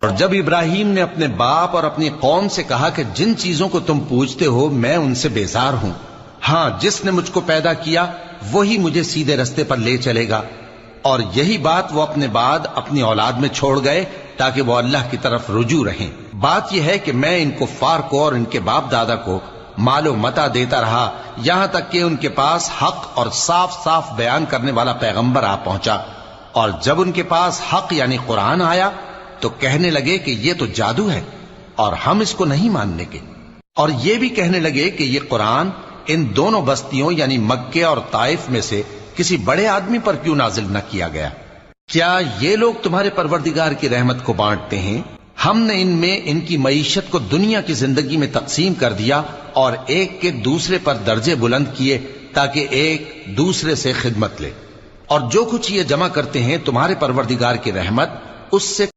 और जब इब्राहिम ने अपने बाप और अपनी कौम से कहा कि जिन चीजों को तुम पूजते हो मैं उनसे बेजार हूं, हां जिसने मुझको पैदा किया वही मुझे सीधे रास्ते पर ले चलेगा, और यही बात वो अपने बाद अपनी औलाद में छोड़ गए ताकि वो अल्लाह की तरफ रुजू रहें। बात यह है कि मैं इन कुफ्फार को और इनके बाप दादा को मालो मता देता रहा यहां तक कि उनके पास हक और साफ साफ बयान करने वाला पैगंबर आ पहुंचा, और जब उनके पास हक यानी कुरान आया तो कहने लगे कि ये तो जादू है और हम इसको नहीं मानने के, और ये भी कहने लगे कि ये कुरान इन दोनों बस्तियों यानी मक्के और ताइफ में से किसी बड़े आदमी पर क्यों नाजिल न किया गया। क्या ये लोग तुम्हारे परवरदिगार की रहमत को बांटते हैं? हमने इनमें इनकी मईशत को दुनिया की जिंदगी में तकसीम कर दिया और एक के दूसरे पर दर्जे बुलंद किए ताकि एक दूसरे से खिदमत ले, और जो कुछ ये जमा करते हैं तुम्हारे परवरदिगार की रहमत उससे